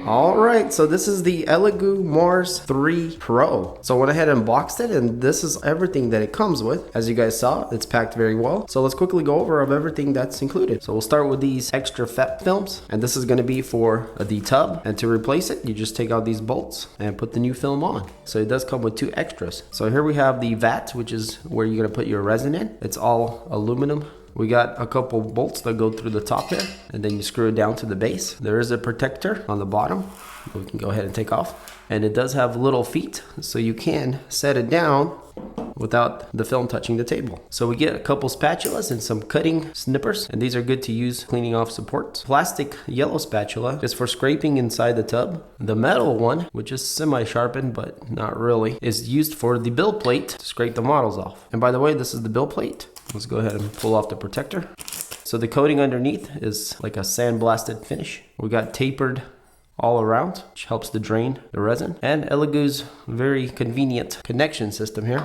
Alright, so this is the Elegoo Mars 3 Pro. So I went ahead and unboxed it, and this is everything that it comes with. As you guys saw, it's packed very well. So let's quickly go over of everything that's included. So we'll start with these extra FEP films, and this is going to be for the tub. And to replace it, you just take out these bolts and put the new film on. So it does come with 2 extras. So here we have the vat, which is where you're going to put your resin in. It's all aluminum. We got a couple bolts that go through the top there, and then you screw it down to the base. There is a protector on the bottom we can go ahead and take off. And it does have little feet, so you can set it down without the film touching the table. So we get a couple spatulas and some cutting snippers, and these are good to use cleaning off supports. Plastic yellow spatula is for scraping inside the tub. The metal one, which is semi-sharpened but not really, is used for the build plate to scrape the models off. And by the way, this is the build plate. Let's go ahead and pull off the protector. So the coating underneath is like a sandblasted finish. We got tapered all around, which helps to drain the resin. And Elegoo's very convenient connection system here.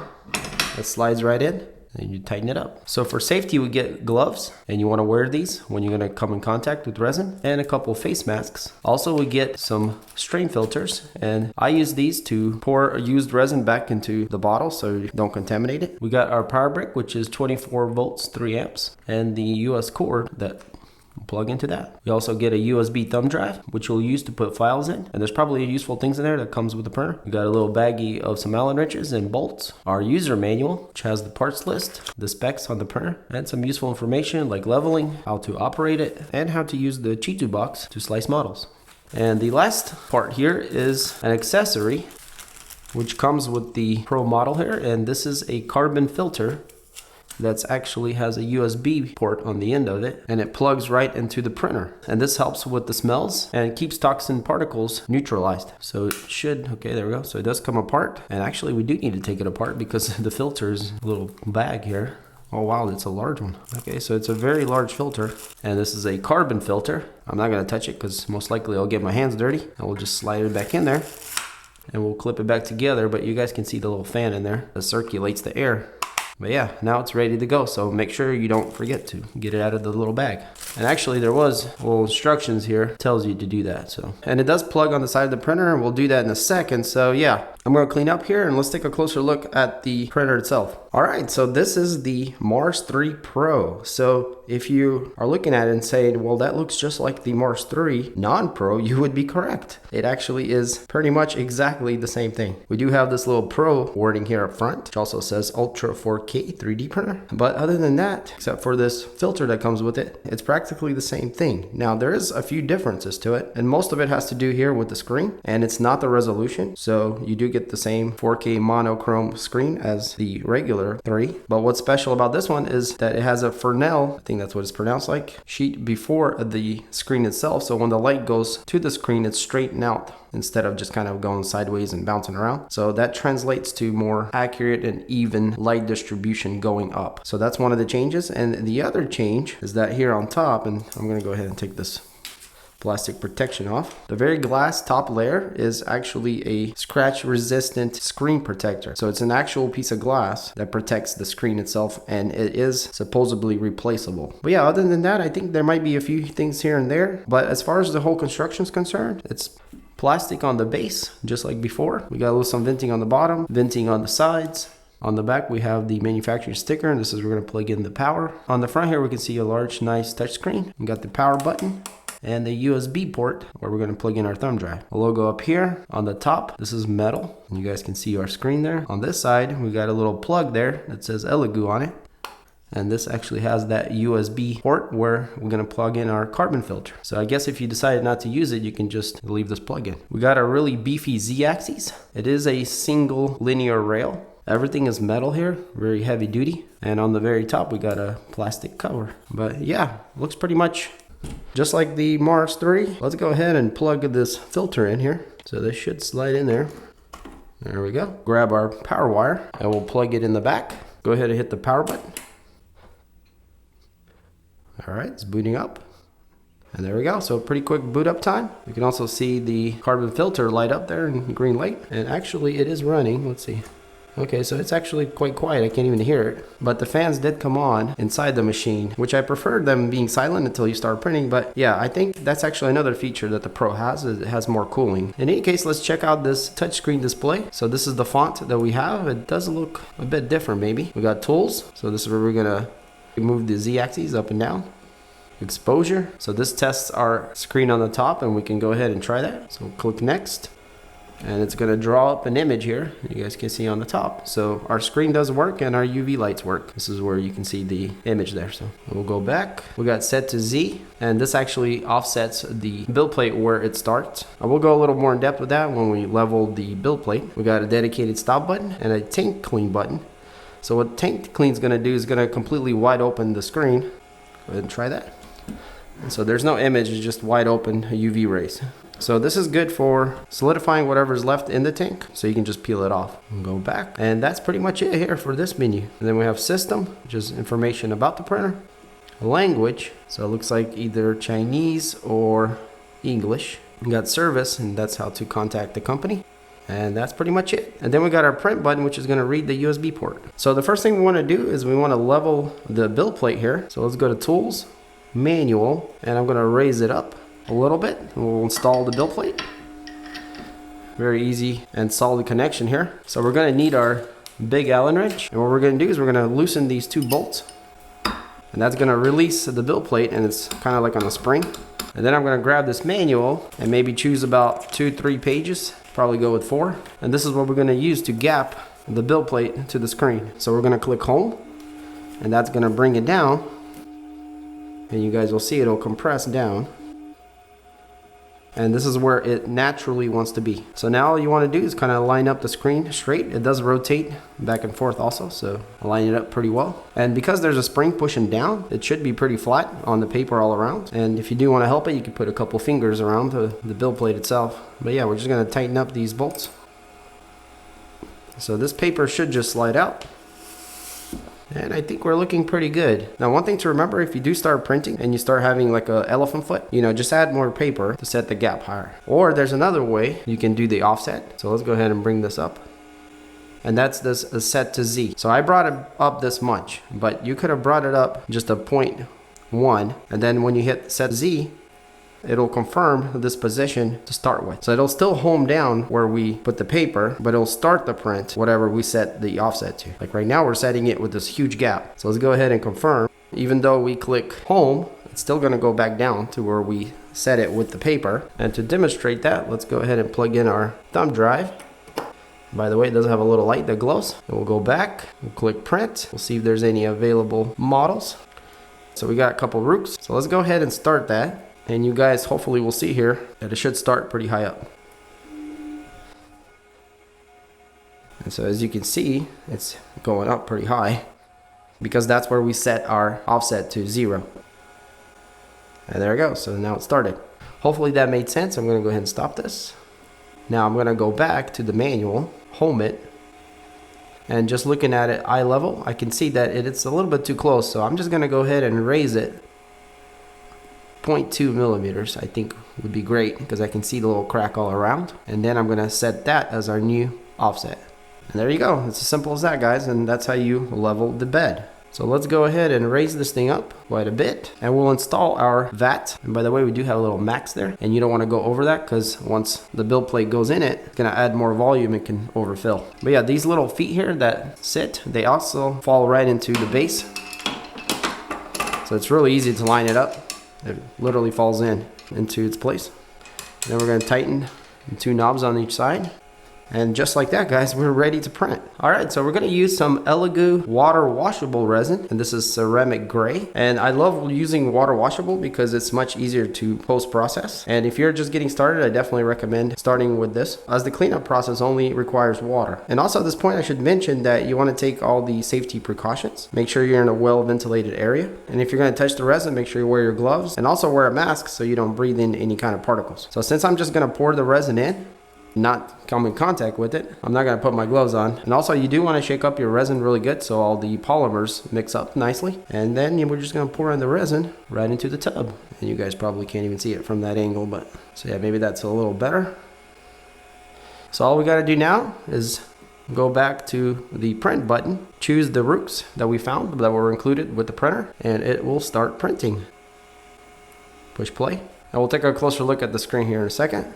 It slides right in and you tighten it up. So for safety, we get gloves, and you want to wear these when you're going to come in contact with resin, and a couple face masks. Also, we get some strain filters, and I use these to pour used resin back into the bottle so you don't contaminate it. We got our power brick, which is 24 volts, 3 amps, and the US cord that plug into that. We also get a USB thumb drive, which we'll use to put files in, and there's probably useful things in there that comes with the printer. We got a little baggie of some Allen wrenches and bolts, our user manual, which has the parts list, the specs on the printer, and some useful information like leveling, how to operate it, and how to use the Cheeto box to slice models. And the last part here is an accessory which comes with the Pro model here, and this is a carbon filter that actually has a USB port on the end of it, and it plugs right into the printer. And this helps with the smells and keeps toxin particles neutralized. So it should, okay, there we go. So it does come apart, and actually we do need to take it apart because the filter is a little bag here. Oh wow, it's a large one. Okay, so it's a very large filter, and this is a carbon filter. I'm not gonna touch it because most likely I'll get my hands dirty, and we'll just slide it back in there and we'll clip it back together. But you guys can see the little fan in there that circulates the air. But yeah, now it's ready to go. So make sure you don't forget to get it out of the little bag. And actually there was little instructions here, tells you to do that. So, and it does plug on the side of the printer, and we'll do that in a second. So yeah, I'm gonna clean up here and let's take a closer look at the printer itself. All right, so this is the Mars 3 Pro. So if you are looking at it and saying, well, that looks just like the Mars 3 non-Pro, you would be correct. It actually is pretty much exactly the same thing. We do have this little Pro wording here up front, which also says Ultra 4K 3D printer. But other than that, except for this filter that comes with it, it's practically the same thing. Now there is a few differences to it, and most of it has to do here with the screen, and it's not the resolution. So you do get the same 4K monochrome screen as the regular 3. But what's special about this one is that it has a Fresnel, I think that's what it's pronounced like, sheet before the screen itself. So when the light goes to the screen, it's straightened out instead of just kind of going sideways and bouncing around. So that translates to more accurate and even light distribution going up. So that's one of the changes. And the other change is that here on top, and I'm going to go ahead and take this plastic protection off. The very glass top layer is actually a scratch resistant screen protector. So it's an actual piece of glass that protects the screen itself, and it is supposedly replaceable. But yeah, other than that, I think there might be a few things here and there. But as far as the whole construction is concerned, it's plastic on the base, just like before. We got a little some venting on the bottom, venting on the sides. On the back, we have the manufacturer sticker, and this is where we're going to plug in the power. On the front here, we can see a large, nice touchscreen. We got the power button and the USB port where we're going to plug in our thumb drive. A logo up here on the top, this is metal, and you guys can see our screen there. On this side, we got a little plug there that says Elegoo on it. And this actually has that USB port where we're going to plug in our carbon filter. So I guess if you decided not to use it, you can just leave this plug in. We got a really beefy Z-axis. It is a single linear rail. Everything is metal here, very heavy duty. And on the very top, we got a plastic cover. But yeah, looks pretty much just like the Mars 3. Let's go ahead and plug this filter in here. So this should slide in there. There we go. Grab our power wire and we'll plug it in the back. Go ahead and hit the power button. All right, it's booting up. And there we go. So pretty quick boot up time. You can also see the carbon filter light up there in green light. And actually it is running. Let's see. Okay, so it's actually quite quiet. I can't even hear it. But the fans did come on inside the machine, which I prefer them being silent until you start printing. But yeah, I think that's actually another feature that the Pro has. Is it has more cooling. In any case, let's check out this touchscreen display. So this is the font that we have. It does look a bit different maybe. We got tools. So this is where we're gonna move the Z-axis up and down. Exposure. So this tests our screen on the top, and we can go ahead and try that. So click next. And it's going to draw up an image here, you guys can see on the top. So our screen does work and our UV lights work. This is where you can see the image there. So we'll go back. We got set to Z, and this actually offsets the build plate where it starts. I will go a little more in depth with that when we level the build plate. We got a dedicated stop button and a tank clean button. So what tank clean is going to do is going to completely wide open the screen. Go ahead and try that. And so there's no image, it's just wide open UV rays. So this is good for solidifying whatever's left in the tank, so you can just peel it off and go back. And that's pretty much it here for this menu. And then we have system, which is information about the printer. Language, so it looks like either Chinese or English. We got service, and that's how to contact the company. And that's pretty much it. And then we got our print button, which is going to read the USB port. So the first thing we want to do is we want to level the build plate here. So let's go to tools, manual, and I'm going to raise it up a little bit, and we'll install the build plate. Very easy and solid connection here. So we're going to need our big Allen wrench, and what we're going to do is we're going to loosen these two bolts, and that's going to release the build plate, and it's kind of like on a spring. And then I'm going to grab this manual and maybe choose about 2-3 pages, probably go with 4, and this is what we're going to use to gap the build plate to the screen. So we're going to click home, and that's going to bring it down, and you guys will see it'll compress down. And this is where it naturally wants to be. So now all you want to do is kind of line up the screen straight. It does rotate back and forth also, so line it up pretty well. And because there's a spring pushing down, it should be pretty flat on the paper all around. And if you do want to help it, you can put a couple fingers around the build plate itself. But yeah, we're just going to tighten up these bolts. So this paper should just slide out. And I think we're looking pretty good. Now, one thing to remember, if you do start printing and you start having like a elephant foot, you know, just add more paper to set the gap higher. Or there's another way you can do the offset. So let's go ahead and bring this up. And that's this set to Z. So I brought it up this much, but you could have brought it up just a 0.1. And then when you hit set Z, it'll confirm this position to start with. So it'll still home down where we put the paper, but it'll start the print whatever we set the offset to. Like right now we're setting it with this huge gap. So let's go ahead and confirm. Even though we click home, it's still going to go back down to where we set it with the paper. And to demonstrate that, let's go ahead and plug in our thumb drive. By the way, it does have a little light that glows. And we'll go back, we'll click print. We'll see if there's any available models. So we got a couple Rooks. So let's go ahead and start that. And you guys hopefully will see here that it should start pretty high up. And so as you can see, it's going up pretty high because that's where we set our offset to 0. And there we go. So now it started. Hopefully that made sense. I'm going to go ahead and stop this. Now I'm going to go back to the manual, home it, and just looking at it eye level, I can see that it's a little bit too close. So I'm just going to go ahead and raise it 0.2 millimeters. I think would be great because I can see the little crack all around. And then I'm going to set that as our new offset. And there you go. It's as simple as that, guys. And that's how you level the bed. So let's go ahead and raise this thing up quite a bit, and we'll install our VAT. And by the way, we do have a little max there, and you don't want to go over that because once the build plate goes in it, it's going to add more volume and can overfill. But yeah, these little feet here that sit, they also fall right into the base. So it's really easy to line it up. It literally falls into its place. Then we're going to tighten the 2 knobs on each side. And just like that, guys, we're ready to print. All right, so we're gonna use some Elegoo water washable resin, and this is ceramic gray. And I love using water washable because it's much easier to post-process. And if you're just getting started, I definitely recommend starting with this, as the cleanup process only requires water. And also at this point, I should mention that you wanna take all the safety precautions. Make sure you're in a well-ventilated area. And if you're gonna touch the resin, make sure you wear your gloves, and also wear a mask so you don't breathe in any kind of particles. So since I'm just gonna pour the resin in, not come in contact with it, I'm not going to put my gloves on. And also you do want to shake up your resin really good so all the polymers mix up nicely. And then we're just going to pour in the resin right into the tub. And you guys probably can't even see it from that angle, but so yeah, maybe that's a little better. So all we got to do now is go back to the print button, choose the rooks that we found that were included with the printer, and it will start printing. Push play. And we'll take a closer look at the screen here in a second.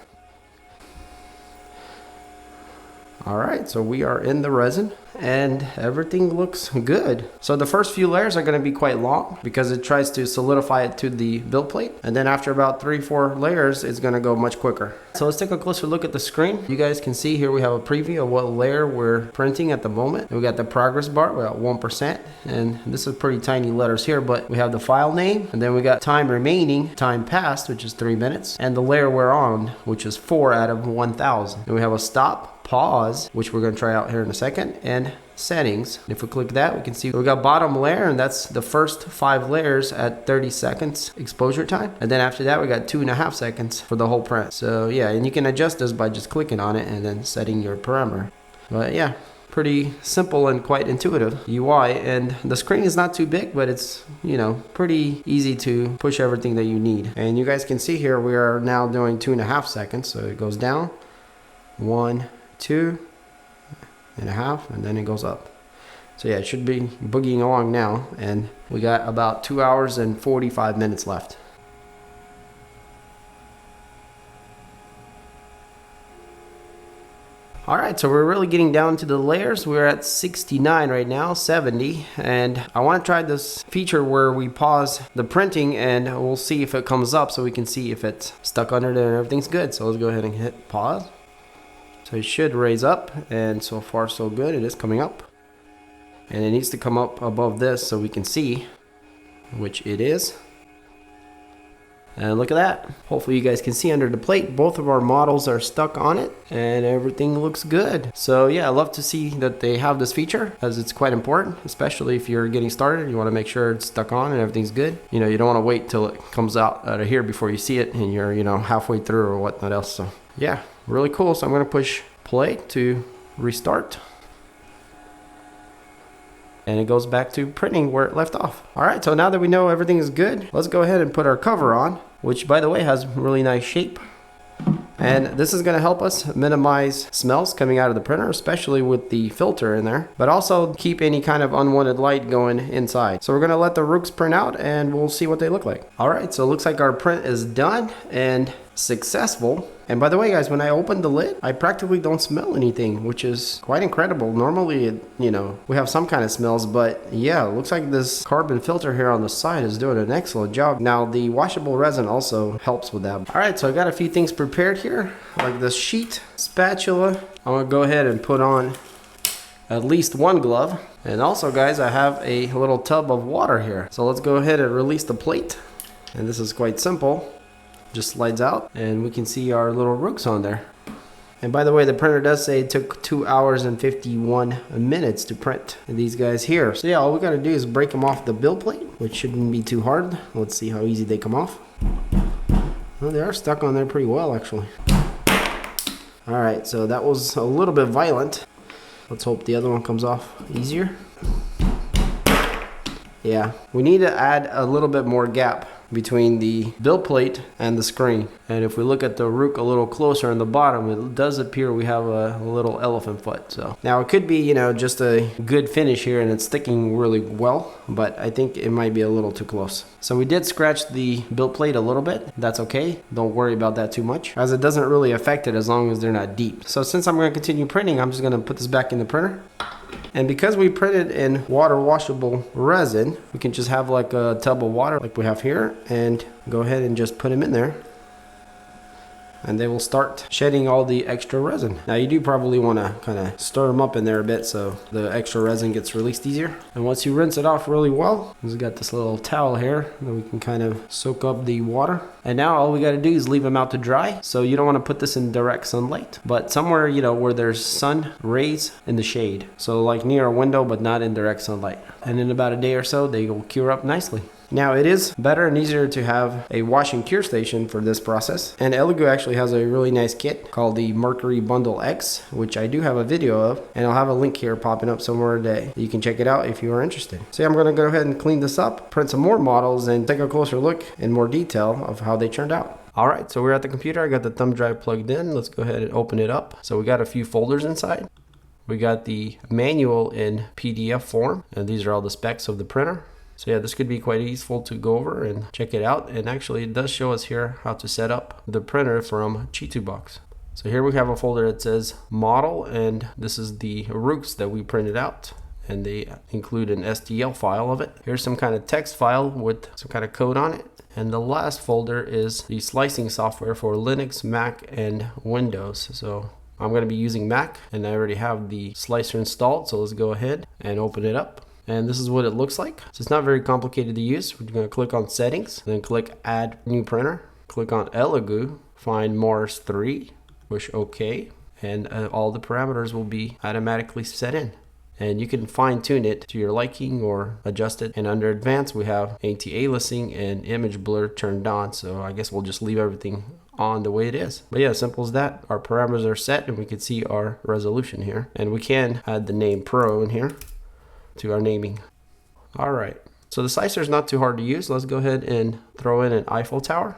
Alright, so we are in the resin and everything looks good. So the first few layers are going to be quite long because it tries to solidify it to the build plate, and then after about 3-4 layers it's going to go much quicker. So let's take a closer look at the screen. You guys can see here we have a preview of what layer we're printing at the moment. We got the progress bar, we got 1%, and this is pretty tiny letters here, but we have the file name, and then we got time remaining, time passed, which is 3 minutes, and the layer we're on, which is 4 out of 1000. And we have a stop, pause, which we're going to try out here in a second, and settings. If we click that, we can see we got bottom layer, and that's the first 5 layers at 30 seconds exposure time, and then after that we got 2.5 seconds for the whole print. So yeah, and you can adjust this by just clicking on it and then setting your parameter. But yeah, pretty simple and quite intuitive UI, and the screen is not too big, but it's, you know, pretty easy to push everything that you need. And you guys can see here we are now doing 2.5 seconds, so it goes down 1, 2.5, and then it goes up. So yeah, it should be boogieing along now, and we got about 2 hours and 45 minutes left. Alright, so we're really getting down to the layers. We're at 69 right now, 70, and I want to try this feature where we pause the printing and we'll see if it comes up so we can see if it's stuck under there and everything's good. So let's go ahead and hit pause. So it should raise up, and so far so good. It is coming up, and it needs to come up above this so we can see, which it is. And look at that. Hopefully you guys can see under the plate both of our models are stuck on it and everything looks good. So yeah, I love to see that they have this feature, as it's quite important, especially if you're getting started. You want to make sure it's stuck on and everything's good. You know, you don't want to wait till it comes out of here before you see it and you're, you know, halfway through or whatnot else. So yeah, really cool. So I'm going to push play to restart, and it goes back to printing where it left off. Alright, so now that we know everything is good, let's go ahead and put our cover on, which by the way has really nice shape. And this is going to help us minimize smells coming out of the printer, especially with the filter in there, but also keep any kind of unwanted light going inside. So we're going to let the rooks print out and we'll see what they look like. Alright, so it looks like our print is done and successful. And by the way guys, when I open the lid, I practically don't smell anything, which is quite incredible. Normally, you know, we have some kind of smells, but yeah, it looks like this carbon filter here on the side is doing an excellent job. Now the washable resin also helps with that. Alright, so I got a few things prepared here, like this sheet, spatula. I'm gonna go ahead and put on at least one glove. And also guys, I have a little tub of water here. So let's go ahead and release the plate. And this is quite simple. Just slides out and we can see our little rooks on there. And by the way, the printer does say it took 2 hours and 51 minutes to print these guys here. So yeah, all we gotta do is break them off the build plate, which shouldn't be too hard. Let's see how easy they come off. Well, they are stuck on there pretty well actually. Alright, so that was a little bit violent. Let's hope the other one comes off easier. Yeah, we need to add a little bit more gap between the build plate and the screen. And if we look at the rook a little closer on the bottom, it does appear we have a little elephant foot. So now it could be, you know, just a good finish here and it's sticking really well, but I think it might be a little too close. So we did scratch the build plate a little bit. That's okay. Don't worry about that too much, as it doesn't really affect it as long as they're not deep. So since I'm going to continue printing, I'm just going to put this back in the printer. And because we printed in water washable resin, we can just have like a tub of water like we have here and go ahead and just put them in there. And they will start shedding all the extra resin. Now you do probably want to kind of stir them up in there a bit so the extra resin gets released easier. And once you rinse it off really well, we've got this little towel here that we can kind of soak up the water. And now all we got to do is leave them out to dry. So you don't want to put this in direct sunlight, but somewhere, you know, where there's sun rays in the shade. So like near a window, but not in direct sunlight. And in about a day or so, they will cure up nicely. Now it is better and easier to have a wash and cure station for this process, and Elegoo actually has a really nice kit called the Mercury Bundle X, which I do have a video of, and I'll have a link here popping up somewhere today. You can check it out if you are interested. So yeah, I'm going to go ahead and clean this up, print some more models, and take a closer look in more detail of how they turned out. Alright, so we're at the computer. I got the thumb drive plugged in. Let's go ahead and open it up. So we got a few folders inside. We got the manual in PDF form, and these are all the specs of the printer. So yeah, this could be quite useful to go over and check it out. And actually it does show us here how to set up the printer from Box. So here we have a folder that says model, and this is the roots that we printed out, and they include an STL file of it. Here's some kind of text file with some kind of code on it. And the last folder is the slicing software for Linux, Mac, and Windows. So I'm going to be using Mac, and I already have the slicer installed. So let's go ahead and open it up. And this is what it looks like. So it's not very complicated to use. We're going to click on settings, then click add new printer, click on Elegoo, find Mars 3, push OK, and all the parameters will be automatically set in. And you can fine tune it to your liking or adjust it. And under advanced, we have anti-aliasing and image blur turned on. So I guess we'll just leave everything on the way it is. But yeah, simple as that. Our parameters are set, and we can see our resolution here. And we can add the name Pro in here to our naming. All right. So the slicer is not too hard to use. Let's go ahead and throw in an Eiffel Tower.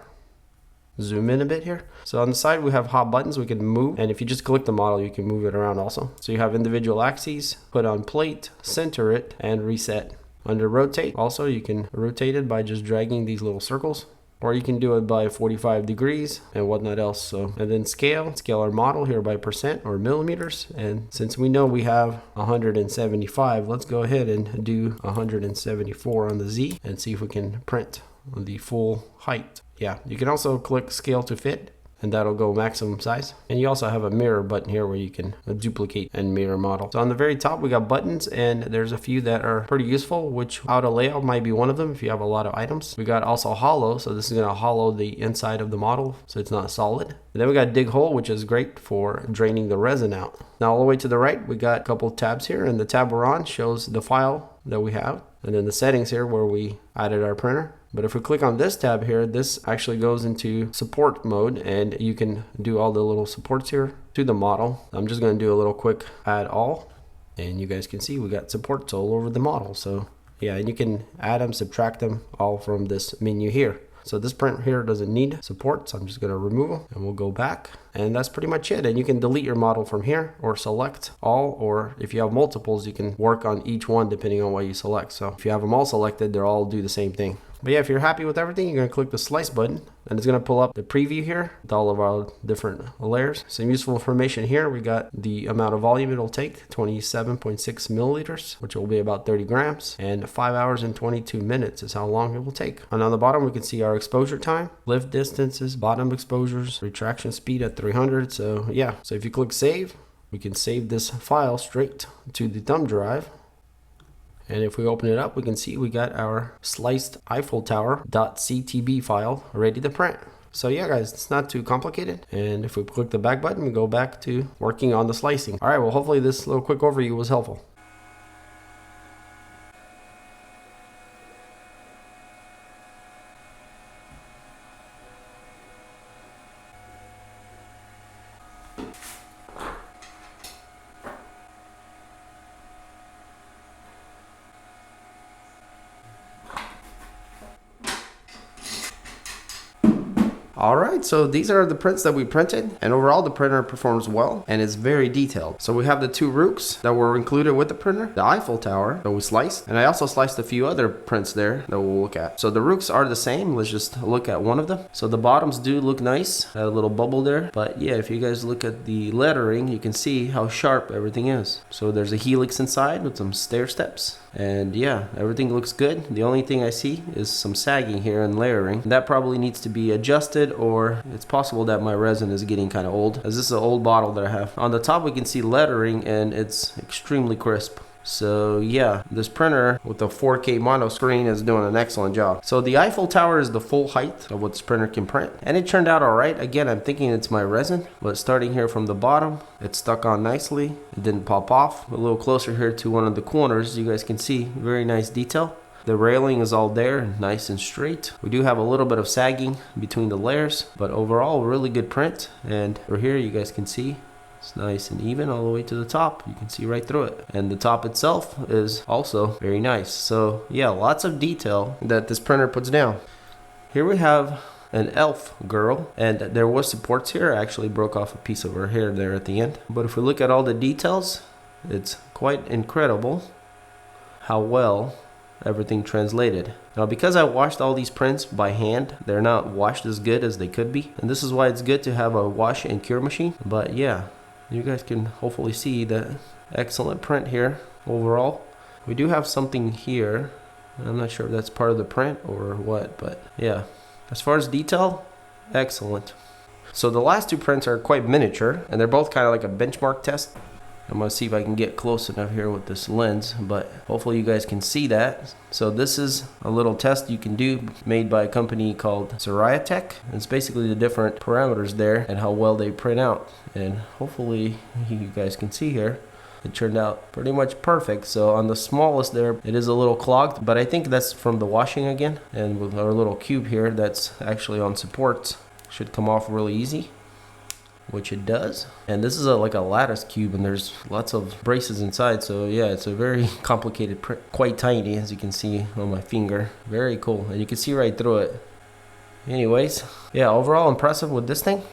Zoom in a bit here. So on the side we have hot buttons we can move, and if you just click the model you can move it around also. So you have individual axes, put on plate, center it, and reset. Under rotate also you can rotate it by just dragging these little circles, or you can do it by 45 degrees and whatnot else. So, and then scale our model here by percent or millimeters. And since we know we have 175, let's go ahead and do 174 on the Z and see if we can print the full height. Yeah, you can also click scale to fit, and that'll go maximum size. And you also have a mirror button here where you can duplicate and mirror model. So on the very top we got buttons, and there's a few that are pretty useful, which auto layout might be one of them if you have a lot of items. We got also hollow, so this is going to hollow the inside of the model so it's not solid. And then we got dig hole, which is great for draining the resin out. Now all the way to the right we got a couple tabs here, and the tab we're on shows the file that we have, and then the settings here where we added our printer. But if we click on this tab here, this actually goes into support mode, and you can do all the little supports here to the model. I'm just going to do a little quick add all, and you guys can see we got supports all over the model. So yeah, and you can add them, subtract them all from this menu here. So this print here doesn't need support, so I'm just going to remove them, and we'll go back, and that's pretty much it. And you can delete your model from here or select all, or if you have multiples you can work on each one depending on what you select. So if you have them all selected, they'll all do the same thing. But yeah, if you're happy with everything, you're going to click the slice button, and it's going to pull up the preview here with all of our different layers. Some useful information here. We got the amount of volume it'll take, 27.6 milliliters, which will be about 30 grams, and 5 hours and 22 minutes is how long it will take. And on the bottom, we can see our exposure time, lift distances, bottom exposures, retraction speed at 300. So yeah, so if you click save, we can save this file straight to the thumb drive. And if we open it up, we can see we got our sliced Eiffel Tower .ctb file ready to print. So yeah guys, it's not too complicated. And if we click the back button, we go back to working on the slicing. All right, well hopefully this little quick overview was helpful. Alright, so these are the prints that we printed, and overall the printer performs well and is very detailed. So we have the two rooks that were included with the printer, the Eiffel Tower that we sliced, and I also sliced a few other prints there that we'll look at. So the rooks are the same. Let's just look at one of them. So the bottoms do look nice, had a little bubble there, but yeah, if you guys look at the lettering, you can see how sharp everything is. So there's a helix inside with some stair steps. And yeah, everything looks good. The only thing I see is some sagging here and layering. That probably needs to be adjusted, or it's possible that my resin is getting kind of old, as this is an old bottle that I have. On the top we can see lettering, and it's extremely crisp. So yeah, this printer with the 4K mono screen is doing an excellent job. So the Eiffel Tower is the full height of what this printer can print, and it turned out alright. Again, I'm thinking it's my resin, but starting here from the bottom, it stuck on nicely. It didn't pop off. A little closer here to one of the corners, you guys can see very nice detail. The railing is all there, nice and straight. We do have a little bit of sagging between the layers, but overall really good print. And over here you guys can see it's nice and even all the way to the top. You can see right through it. And the top itself is also very nice. So yeah, lots of detail that this printer puts down. Here we have an elf girl, and there was supports here. I actually broke off a piece of her hair there at the end. But if we look at all the details, it's quite incredible how well everything translated. Now because I washed all these prints by hand, they're not washed as good as they could be, and this is why it's good to have a wash and cure machine. But yeah, you guys can hopefully see the excellent print here overall. We do have something here, I'm not sure if that's part of the print or what, but yeah, as far as detail, excellent. So the last two prints are quite miniature, and they're both kind of like a benchmark test. I'm going to see if I can get close enough here with this lens, but hopefully you guys can see that. So this is a little test you can do made by a company called Tech. It's basically the different parameters there and how well they print out. And hopefully you guys can see here, it turned out pretty much perfect. So on the smallest there, it is a little clogged, but I think that's from the washing again. And with our little cube here that's actually on supports, should come off really easy, which it does. And this is like a lattice cube, and there's lots of braces inside, so yeah, it's a very complicated print, quite tiny as you can see on my finger. Very cool, and you can see right through it. Anyways, yeah, overall impressive with this thing.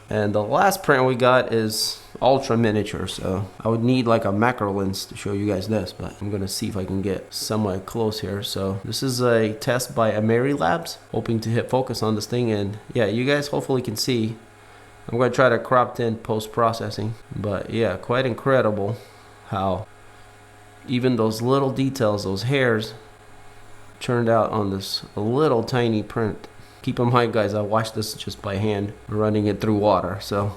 And the last print we got is ultra miniature, so I would need like a macro lens to show you guys this, but I'm gonna see if I can get somewhat close here. So this is a test by Ameri Labs, hoping to hit focus on this thing, and yeah, you guys hopefully can see. I'm going to try to crop in post-processing, but yeah, quite incredible how even those little details, those hairs, turned out on this little tiny print. Keep in mind, guys, I washed this just by hand, running it through water. So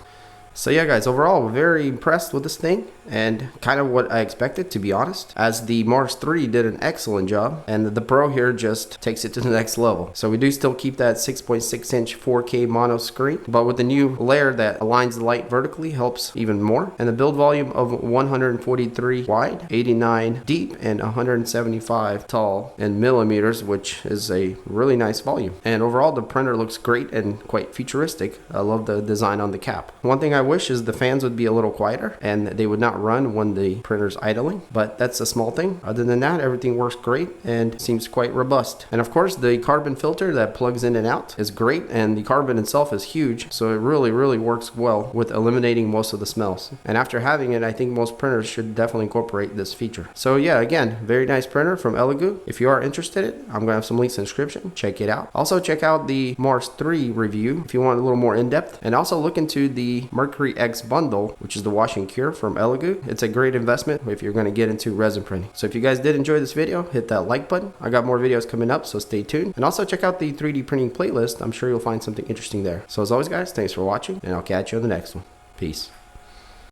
yeah, guys, overall, very impressed with this thing, and kind of what I expected, to be honest, as the Mars 3 did an excellent job, and the Pro here just takes it to the next level. So we do still keep that 6.6 inch 4K mono screen, but with the new layer that aligns the light vertically helps even more. And the build volume of 143 wide, 89 deep, and 175 tall in millimeters, which is a really nice volume. And overall, the printer looks great and quite futuristic. I love the design on the cap. One thing I wish is the fans would be a little quieter and they would not run when the printer's idling, but that's a small thing. Other than that, everything works great and seems quite robust. And of course, the carbon filter that plugs in and out is great, and the carbon itself is huge, so it really works well with eliminating most of the smells. And after having it, I think most printers should definitely incorporate this feature. So yeah, again, very nice printer from Elegoo. If you are interested in it, I'm gonna have some links in the description. Check it out. Also check out the Mars 3 review if you want a little more in-depth, and also look into the Mercury X bundle, which is the wash and cure from Elegoo. It's a great investment if you're going to get into resin printing. So if you guys did enjoy this video, hit that like button. I got more videos coming up, so stay tuned. And also check out the 3D printing playlist. I'm sure you'll find something interesting there. So as always, guys, thanks for watching, and I'll catch you on the next one. Peace.